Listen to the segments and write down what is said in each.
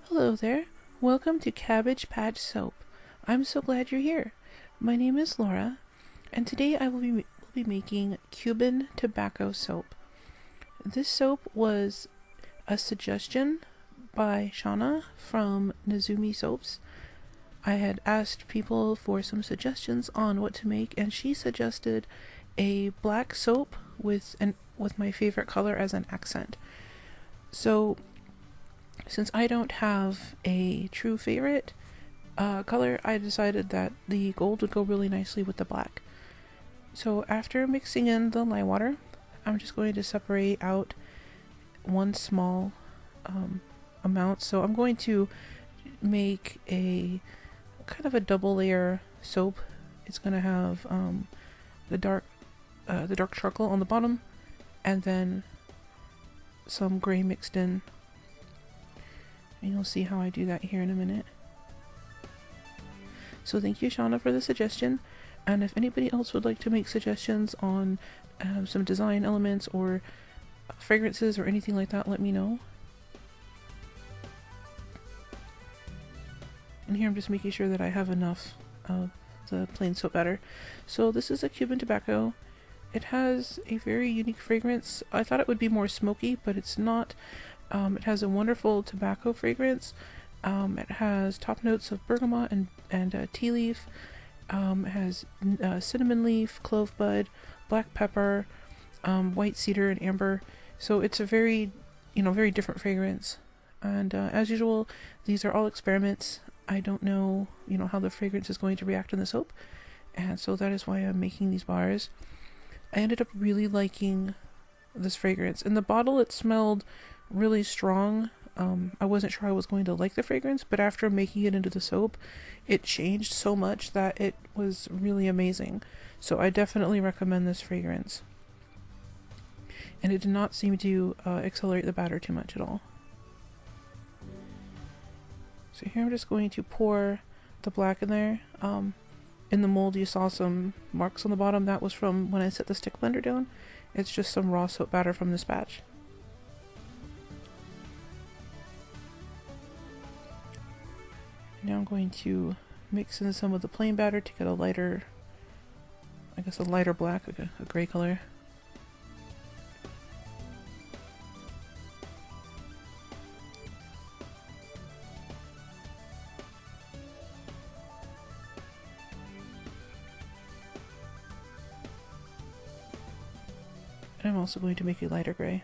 Hello there. Welcome to Cabbage Patch Soap. I'm so glad you're here. My name is Laura, and today I will be making Cuban tobacco soap. This soap was a suggestion by Shauna from Nezumi Soaps. I had asked people for some suggestions on what to make, and she suggested a black soap with my favorite color as an accent. So since I don't have a true favorite color, I decided that the gold would go really nicely with the black. So after mixing in the lye water, I'm just going to separate out one small amount. So I'm going to make a kind of a double layer soap. It's going to have the dark charcoal on the bottom, and then some gray mixed in. And you'll see how I do that here in a minute. So thank you, Shauna, for the suggestion. And if anybody else would like to make suggestions on some design elements or fragrances or anything like that, let me know. And here I'm just making sure that I have enough of the plain soap batter. So this is a Cuban tobacco. It has a very unique fragrance. I thought it would be more smoky, but it's not. It has a wonderful tobacco fragrance. It has top notes of bergamot and tea leaf. It has cinnamon leaf, clove bud, black pepper, white cedar, and amber. So it's a very different fragrance. And as usual, these are all experiments. I don't know, how the fragrance is going to react in the soap. And so that is why I'm making these bars. I ended up really liking this fragrance. In the bottle, it smelled really strong. I wasn't sure I was going to like the fragrance, but after making it into the soap, it changed so much that it was really amazing. So I definitely recommend this fragrance. And it did not seem to accelerate the batter too much at all. So here I'm just going to pour the black in there. In the mold you saw some marks on the bottom. That was from when I set the stick blender down. It's just some raw soap batter from this batch. Now I'm going to mix in some of the plain batter to get a lighter black, like a gray color. And I'm also going to make a lighter gray.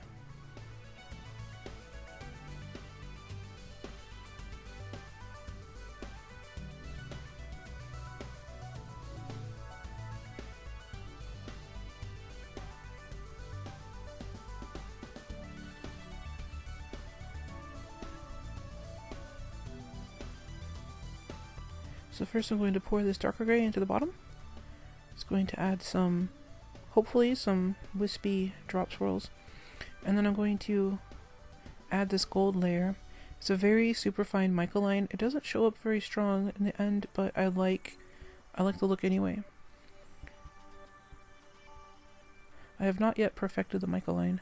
So first I'm going to pour this darker gray into the bottom. It's going to add hopefully some wispy drop swirls. And then I'm going to add this gold layer. It's a very super fine micaline. It doesn't show up very strong in the end, but I like the look anyway. I have not yet perfected the micaline.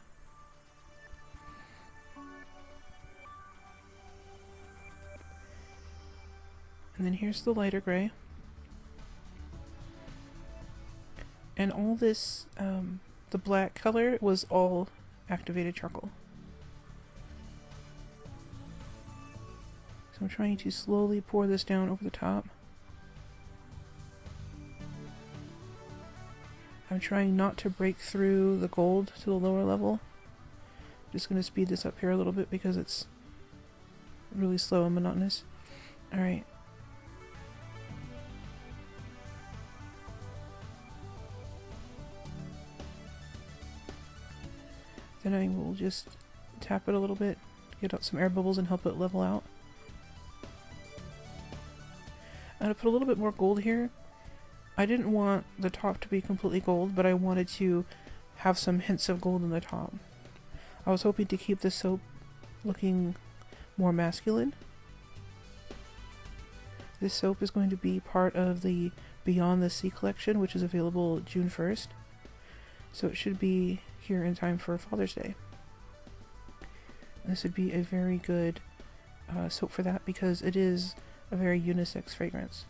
And then here's the lighter gray. And all this, the black color was all activated charcoal. So I'm trying to slowly pour this down over the top. I'm trying not to break through the gold to the lower level. I'm just going to speed this up here a little bit because it's really slow and monotonous. Alright. Then I will just tap it a little bit to get out some air bubbles and help it level out. I'm going to put a little bit more gold here. I didn't want the top to be completely gold, but I wanted to have some hints of gold in the top. I was hoping to keep this soap looking more masculine. This soap is going to be part of the Beyond the Sea collection, which is available June 1st. So it should be here in time for Father's Day. This would be a very good soap for that because it is a very unisex fragrance.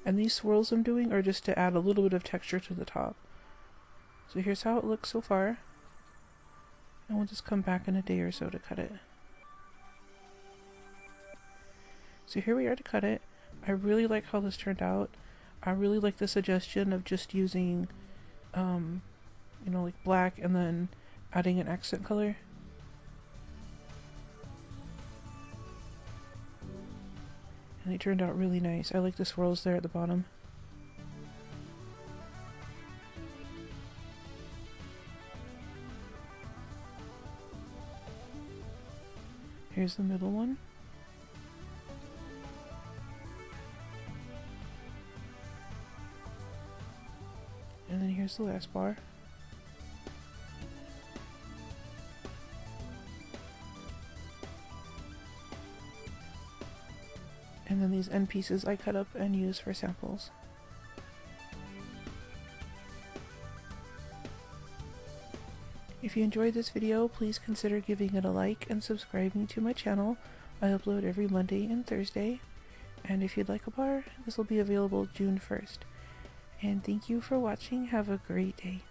And these swirls I'm doing are just to add a little bit of texture to the top. So here's how it looks so far. And we'll just come back in a day or so to cut it. So here we are to cut it. I really like how this turned out. I really like the suggestion of just using, you know, like black and then adding an accent color. And they turned out really nice. I like the swirls there at the bottom. Here's the middle one. And then here's the last bar. And then these end pieces I cut up and use for samples. If you enjoyed this video, please consider giving it a like and subscribing to my channel. I upload every Monday and Thursday. And if you'd like a bar, this will be available June 1st. And thank you for watching. Have a great day.